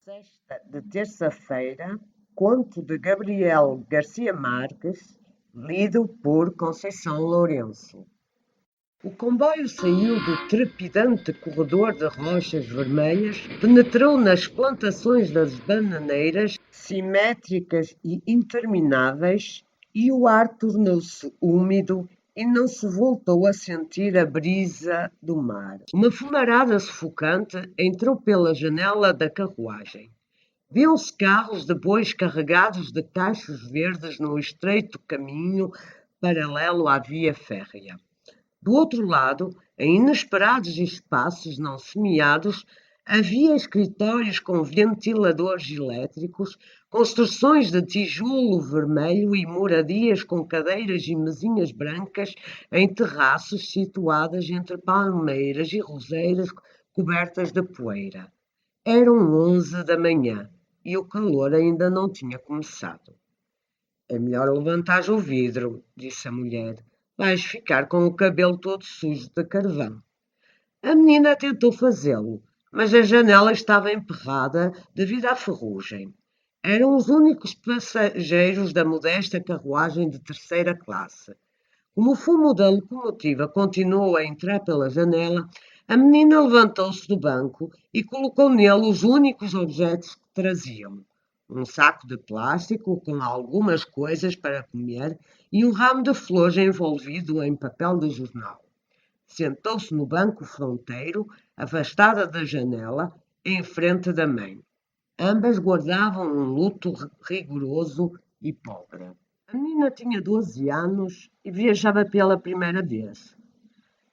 Sexta de terça-feira, conto de Gabriel Garcia Marques, lido por Conceição Lourenço. O comboio saiu do trepidante corredor de rochas vermelhas, penetrou nas plantações das bananeiras, simétricas e intermináveis, e o ar tornou-se úmido e não se voltou a sentir a brisa do mar. Uma fumarada sufocante entrou pela janela da carruagem. Viam-se carros de bois carregados de cachos verdes no estreito caminho paralelo à via férrea. Do outro lado, em inesperados espaços não semeados, havia escritórios com ventiladores elétricos, construções de tijolo vermelho e moradias com cadeiras e mesinhas brancas em terraços situadas entre palmeiras e roseiras cobertas de poeira. Eram 11 da manhã e o calor ainda não tinha começado. É melhor levantar o vidro, disse a mulher. Vais ficar com o cabelo todo sujo de carvão. A menina tentou fazê-lo, mas a janela estava emperrada devido à ferrugem. Eram os únicos passageiros da modesta carruagem de terceira classe. Como o fumo da locomotiva continuou a entrar pela janela, a menina levantou-se do banco e colocou nele os únicos objetos que traziam. Um saco de plástico com algumas coisas para comer e um ramo de flores envolvido em papel de jornal. Sentou-se no banco fronteiro, afastada da janela, em frente da mãe. Ambas guardavam um luto rigoroso e pobre. A menina tinha 12 anos e viajava pela primeira vez.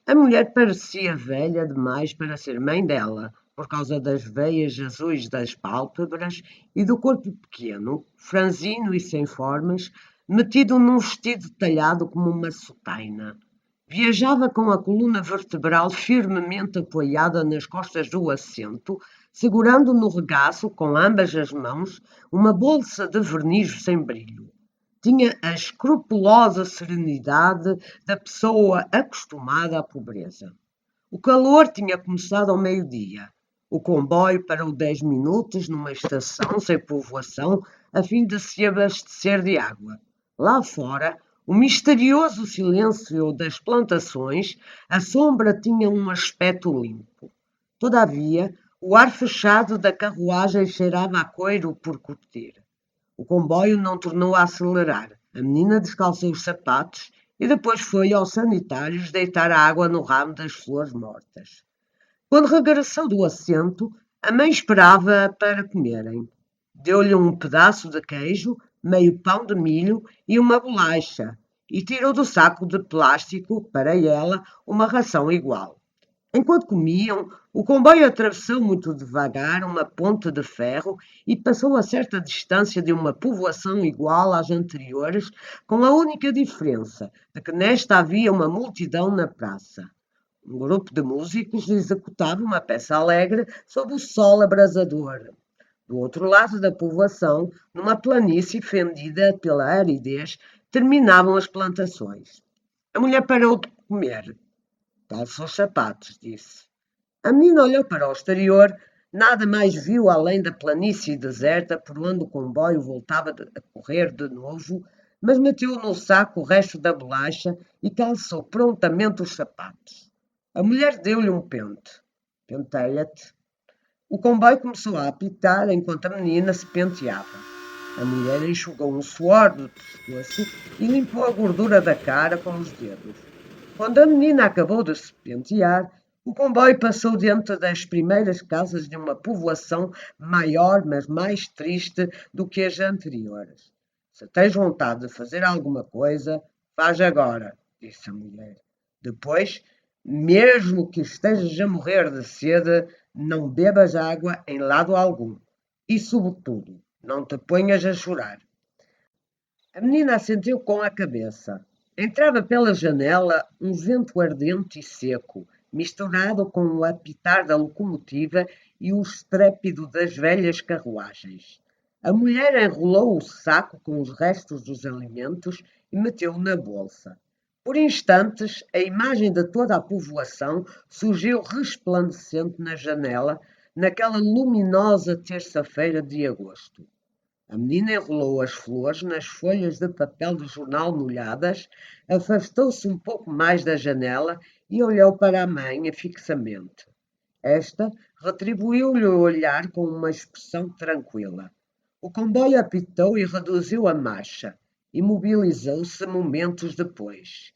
A mulher parecia velha demais para ser mãe dela, por causa das veias azuis das pálpebras e do corpo pequeno, franzino e sem formas, metido num vestido talhado como uma sotaina. Viajava com a coluna vertebral firmemente apoiada nas costas do assento, segurando no regaço, com ambas as mãos, uma bolsa de verniz sem brilho. Tinha a escrupulosa serenidade da pessoa acostumada à pobreza. O calor tinha começado ao meio-dia. O comboio parou 10 minutos numa estação sem povoação a fim de se abastecer de água. Lá fora, o misterioso silêncio das plantações, a sombra tinha um aspecto limpo. Todavia, o ar fechado da carruagem cheirava a coiro por curtir. O comboio não tornou a acelerar. A menina descalçou os sapatos e depois foi aos sanitários deitar a água no ramo das flores mortas. Quando regressou do assento, a mãe esperava para comerem. Deu-lhe um pedaço de queijo, meio pão de milho e uma bolacha, e tirou do saco de plástico, para ela, uma ração igual. Enquanto comiam, o comboio atravessou muito devagar uma ponte de ferro e passou a certa distância de uma povoação igual às anteriores, com a única diferença de que nesta havia uma multidão na praça. Um grupo de músicos executava uma peça alegre sob o sol abrasador. Do outro lado da povoação, numa planície fendida pela aridez, terminavam as plantações. A mulher parou de comer. Calça os sapatos, disse. A menina olhou para o exterior, nada mais viu além da planície deserta por onde o comboio voltava a correr de novo, mas meteu no saco o resto da bolacha e calçou prontamente os sapatos. A mulher deu-lhe um pente. Penteia-te. O comboio começou a apitar enquanto a menina se penteava. A mulher enxugou um suor do pescoço e limpou a gordura da cara com os dedos. Quando a menina acabou de se pentear, o comboio passou diante das primeiras casas de uma povoação maior, mas mais triste do que as anteriores. Se tens vontade de fazer alguma coisa, faz agora, disse a mulher. Depois, mesmo que estejas a morrer de sede, não bebas água em lado algum. E, sobretudo, não te ponhas a chorar. A menina assentiu com a cabeça. Entrava pela janela um vento ardente e seco, misturado com o apitar da locomotiva e o estrépido das velhas carruagens. A mulher enrolou o saco com os restos dos alimentos e meteu-o na bolsa. Por instantes, a imagem de toda a povoação surgiu resplandecente na janela, naquela luminosa terça-feira de agosto. A menina enrolou as flores nas folhas de papel de jornal molhadas, afastou-se um pouco mais da janela e olhou para a mãe fixamente. Esta retribuiu-lhe o olhar com uma expressão tranquila. O comboio apitou e reduziu a marcha. Imobilizou-se momentos depois.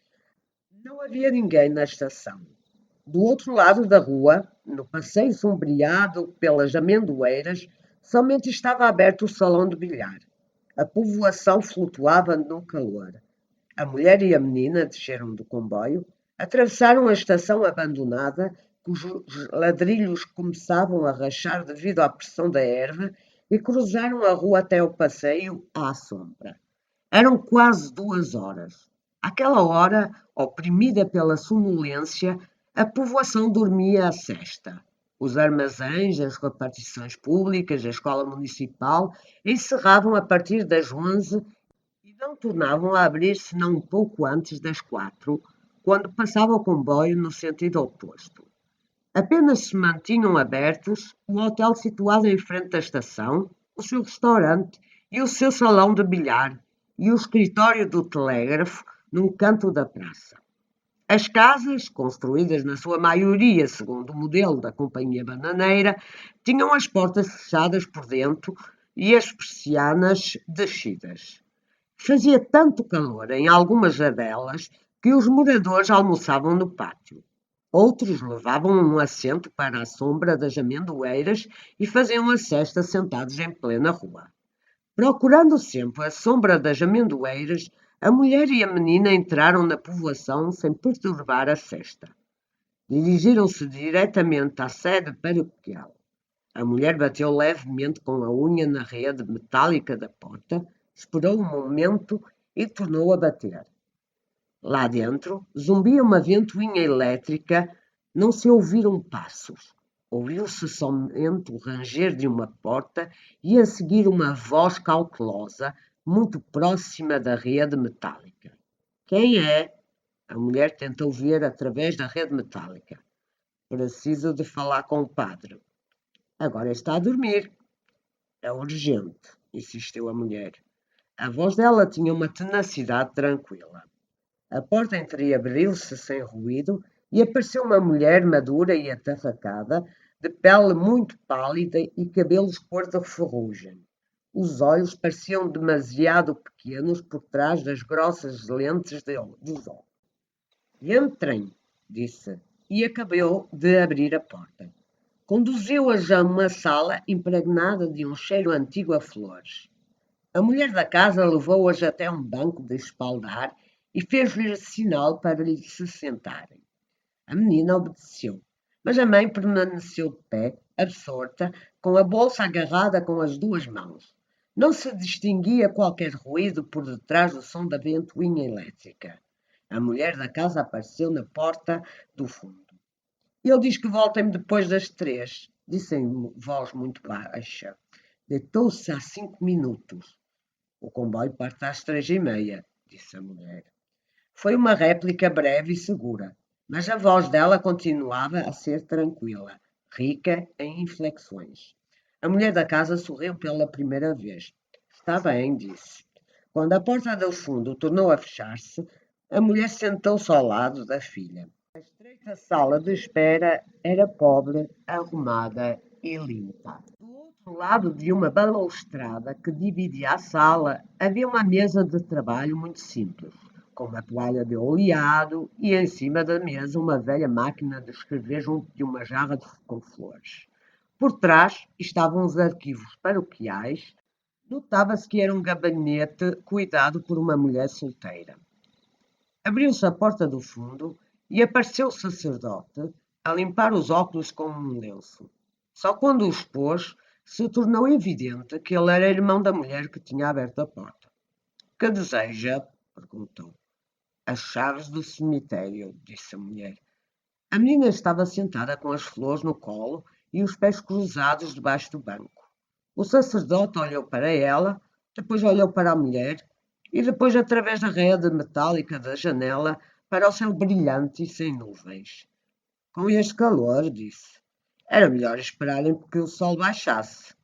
Não havia ninguém na estação. Do outro lado da rua, no passeio sombreado pelas amendoeiras, somente estava aberto o salão de bilhar. A povoação flutuava no calor. A mulher e a menina desceram do comboio, atravessaram a estação abandonada, cujos ladrilhos começavam a rachar devido à pressão da erva, e cruzaram a rua até o passeio à sombra. Eram quase 2 horas. Àquela hora, oprimida pela sonolência, a povoação dormia a sesta. Os armazéns, as repartições públicas, a escola municipal encerravam a partir das 11 e não tornavam a abrir senão um pouco antes das 4, quando passava o comboio no sentido oposto. Apenas se mantinham abertos o hotel situado em frente à estação, o seu restaurante e o seu salão de bilhar e o escritório do telégrafo num canto da praça. As casas, construídas na sua maioria segundo o modelo da Companhia Bananeira, tinham as portas fechadas por dentro e as persianas descidas. Fazia tanto calor em algumas delas que os moradores almoçavam no pátio. Outros levavam um assento para a sombra das amendoeiras e faziam a sesta sentados em plena rua. Procurando sempre a sombra das amendoeiras, a mulher e a menina entraram na povoação sem perturbar a sesta. Dirigiram-se diretamente à sede paroquial. A mulher bateu levemente com a unha na rede metálica da porta, esperou um momento e tornou a bater. Lá dentro, zumbia uma ventoinha elétrica, não se ouviram passos. Ouviu-se somente o ranger de uma porta e a seguir uma voz cautelosa, muito próxima da rede metálica. Quem é? A mulher tentou ver através da rede metálica. Preciso de falar com o padre. Agora está a dormir. É urgente, insistiu a mulher. A voz dela tinha uma tenacidade tranquila. A porta entreabriu-se sem ruído e apareceu uma mulher madura e atarracada, de pele muito pálida e cabelos cor de ferrugem. Os olhos pareciam demasiado pequenos por trás das grossas lentes dos óculos. Entrem, disse, e acabou de abrir a porta. Conduziu-as a uma sala impregnada de um cheiro antigo a flores. A mulher da casa levou-as até um banco de espaldar e fez-lhes sinal para se sentarem. A menina obedeceu, mas a mãe permaneceu de pé, absorta, com a bolsa agarrada com as duas mãos. Não se distinguia qualquer ruído por detrás do som da ventoinha elétrica. A mulher da casa apareceu na porta do fundo. Ele diz que voltem depois das 3, disse em voz muito baixa. Deitou-se há 5 minutos. O comboio parte às 3h30, disse a mulher. Foi uma réplica breve e segura, mas a voz dela continuava a ser tranquila, rica em inflexões. A mulher da casa sorriu pela primeira vez. Está bem, disse. Quando a porta do fundo tornou a fechar-se, a mulher sentou-se ao lado da filha. A estreita sala de espera era pobre, arrumada e limpa. Do outro lado de uma balustrada que dividia a sala, havia uma mesa de trabalho muito simples, com uma toalha de oleado e em cima da mesa uma velha máquina de escrever junto de uma jarra com flores. Por trás estavam os arquivos paroquiais. Notava-se que era um gabinete cuidado por uma mulher solteira. Abriu-se a porta do fundo e apareceu o sacerdote a limpar os óculos com um lenço. Só quando os pôs, se tornou evidente que ele era irmão da mulher que tinha aberto a porta. Que deseja? Perguntou. As chaves do cemitério, disse a mulher. A menina estava sentada com as flores no colo e os pés cruzados debaixo do banco. O sacerdote olhou para ela, depois olhou para a mulher e depois, através da rede metálica da janela, para o céu brilhante e sem nuvens. Com este calor, disse, Era melhor esperarem que o sol baixasse.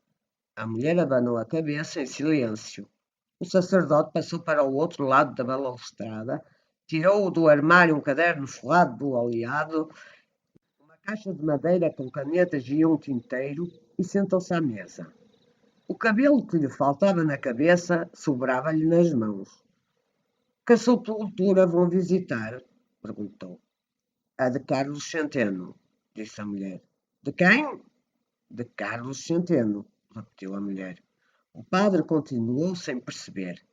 A mulher abanou a cabeça em silêncio. O sacerdote passou para o outro lado da balustrada, tirou do armário um caderno folhado do oleado, uma caixa de madeira com canetas e um tinteiro e sentou-se à mesa. O cabelo que lhe faltava na cabeça sobrava-lhe nas mãos. Que sepultura vão visitar? Perguntou. A de Carlos Centeno, disse a mulher. De quem? De Carlos Centeno, repetiu a mulher. O padre continuou sem perceber.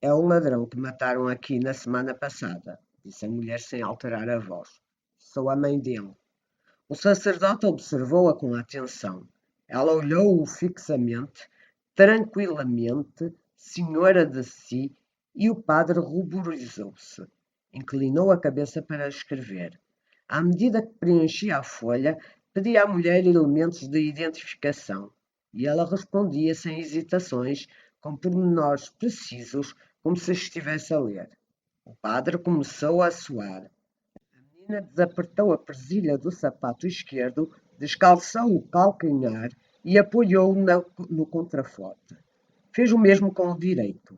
É o ladrão que mataram aqui na semana passada, disse a mulher sem alterar a voz. Sou a mãe dele. O sacerdote observou-a com atenção. Ela olhou-o fixamente, tranquilamente, senhora de si, e o padre ruborizou-se. Inclinou a cabeça para escrever. À medida que preenchia a folha, pedia à mulher elementos de identificação, e ela respondia sem hesitações, com pormenores precisos, como se estivesse a ler. O padre começou a suar. A menina desapertou a presilha do sapato esquerdo, descalçou o calcanhar e apoiou-o no contraforte. Fez o mesmo com o direito.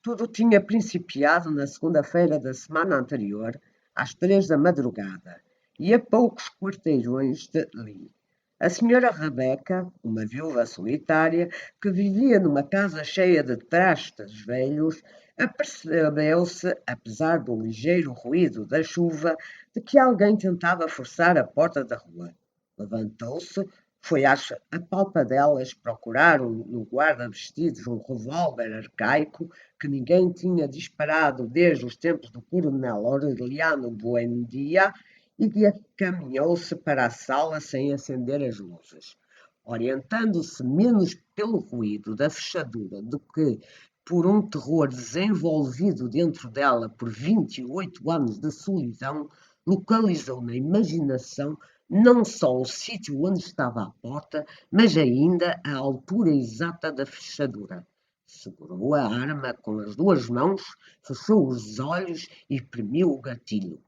Tudo tinha principiado na segunda-feira da semana anterior, às 3 da madrugada, e a poucos quarteirões dali. A senhora Rebeca, uma viúva solitária, que vivia numa casa cheia de trastes velhos, apercebeu-se, apesar do ligeiro ruído da chuva, de que alguém tentava forçar a porta da rua. Levantou-se, foi às apalpadelas procurar no guarda-vestidos um revólver arcaico que ninguém tinha disparado desde os tempos do coronel Aureliano Buendia e caminhou-se para a sala sem acender as luzes, orientando-se menos pelo ruído da fechadura do que por um terror desenvolvido dentro dela por 28 anos de solidão, localizou na imaginação não só o sítio onde estava a porta, mas ainda a altura exata da fechadura. Segurou a arma com as duas mãos, fechou os olhos e premiu o gatilho.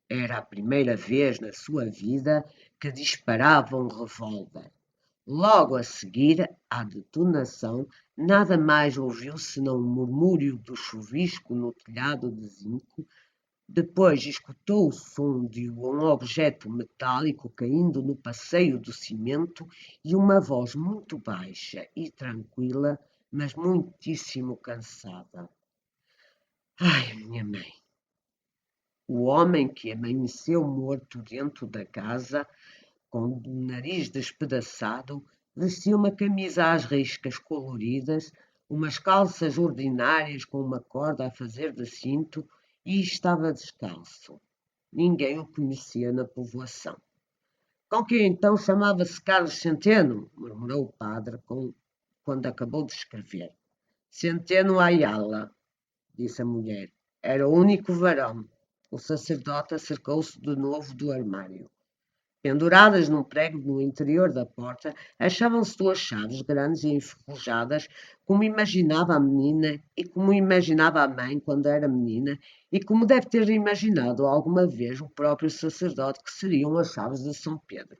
Era a primeira vez na sua vida que disparava um revólver. Logo a seguir à detonação, nada mais ouviu senão o murmúrio do chuvisco no telhado de zinco. Depois escutou o som de um objeto metálico caindo no passeio do cimento e uma voz muito baixa e tranquila, mas muitíssimo cansada. Ai, minha mãe! O homem que amanheceu morto dentro da casa, com o nariz despedaçado, vestia uma camisa às riscas coloridas, umas calças ordinárias com uma corda a fazer de cinto e estava descalço. Ninguém o conhecia na povoação. Com que então chamava-se Carlos Centeno? Murmurou o padre quando acabou de escrever. Centeno Ayala, disse a mulher. Era o único varão. O sacerdote acercou-se de novo do armário. Penduradas num prego no interior da porta, achavam-se duas chaves grandes e enferrujadas, como imaginava a menina e como imaginava a mãe quando era menina, e como deve ter imaginado alguma vez o próprio sacerdote que seriam as chaves de São Pedro.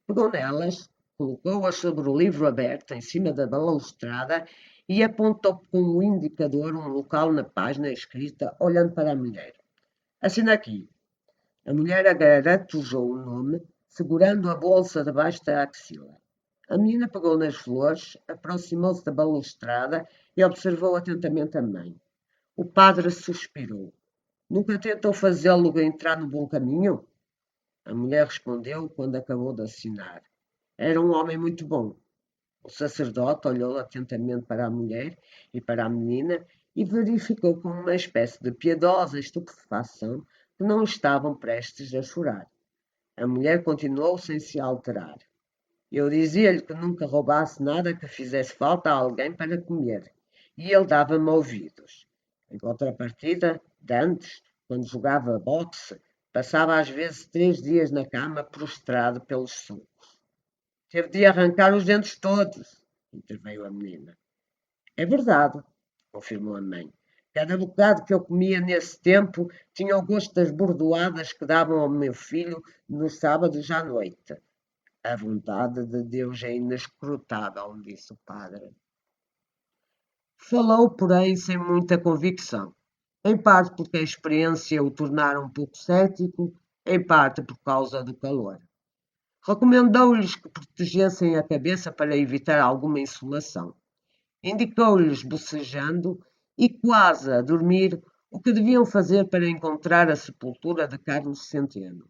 Pegou nelas, colocou-as sobre o livro aberto em cima da balustrada e apontou com o indicador um local na página escrita, olhando para a mulher. Assina aqui. A mulher agaratujou o nome, segurando a bolsa debaixo da axila. A menina pegou nas flores, aproximou-se da balustrada e observou atentamente a mãe. O padre suspirou. Nunca tentou fazê-lo entrar no bom caminho? A mulher respondeu quando acabou de assinar. Era um homem muito bom. O sacerdote olhou atentamente para a mulher e para a menina e verificou com uma espécie de piedosa estupefação que não estavam prestes a chorar. A mulher continuou sem se alterar. Eu dizia-lhe que nunca roubasse nada que fizesse falta a alguém para comer, e ele dava-me ouvidos. Em contrapartida, antes, quando jogava boxe, passava às vezes 3 dias na cama prostrado pelos socos. Teve de arrancar os dentes todos, interveio a menina. É verdade, confirmou a mãe. Cada bocado que eu comia nesse tempo tinha o gosto das bordoadas que davam ao meu filho nos sábados à noite. A vontade de Deus é inescrutável, disse o padre. Falou, porém, sem muita convicção, em parte porque a experiência o tornara um pouco cético, em parte por causa do calor. Recomendou-lhes que protegessem a cabeça para evitar alguma insolação. Indicou-lhes, bocejando e quase a dormir, o que deviam fazer para encontrar a sepultura de Carlos Centeno.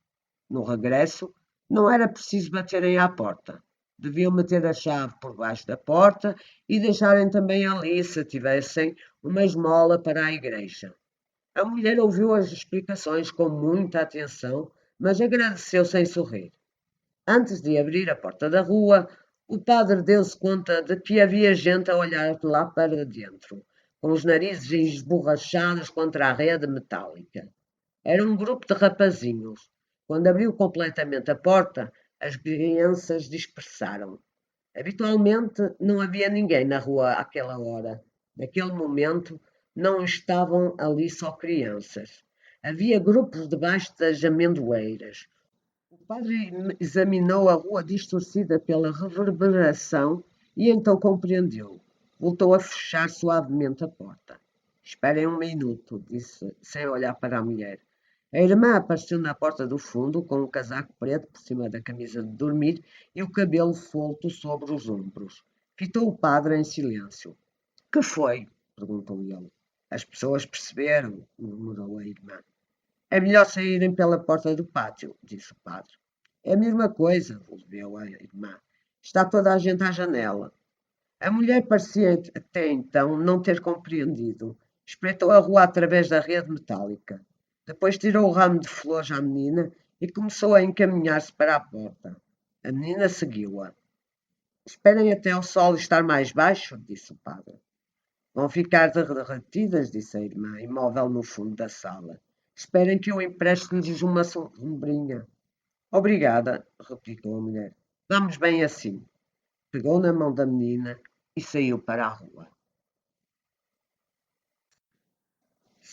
No regresso, não era preciso baterem à porta. Deviam meter a chave por baixo da porta e deixarem também ali, se tivessem, uma esmola para a igreja. A mulher ouviu as explicações com muita atenção, mas agradeceu sem sorrir. Antes de abrir a porta da rua, o padre deu-se conta de que havia gente a olhar lá para dentro, com os narizes esborrachados contra a rede metálica. Era um grupo de rapazinhos. Quando abriu completamente a porta, as crianças dispersaram. Habitualmente não havia ninguém na rua àquela hora. Naquele momento não estavam ali só crianças. Havia grupos debaixo das amendoeiras. O padre examinou a rua distorcida pela reverberação e então compreendeu. Voltou a fechar suavemente a porta. Esperem um minuto, disse, sem olhar para a mulher. A irmã apareceu na porta do fundo, com um casaco preto por cima da camisa de dormir e o cabelo solto sobre os ombros. Fitou o padre em silêncio. Que foi? Perguntou ele. As pessoas perceberam, murmurou a irmã. É melhor saírem pela porta do pátio, disse o padre. É a mesma coisa, volveu a irmã. Está toda a gente à janela. A mulher parecia até então não ter compreendido. Espreitou a rua através da rede metálica. Depois tirou o ramo de flores à menina e começou a encaminhar-se para a porta. A menina seguiu-a. Esperem até o sol estar mais baixo, disse o padre. Vão ficar derretidas, disse a irmã, imóvel no fundo da sala. Esperem que eu empreste-lhes uma sombrinha. Obrigada, replicou a mulher. Vamos bem assim. Pegou na mão da menina e saiu para a rua.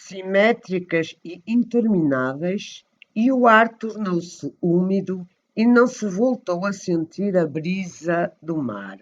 Simétricas e intermináveis, e o ar tornou-se úmido e não se voltou a sentir a brisa do mar.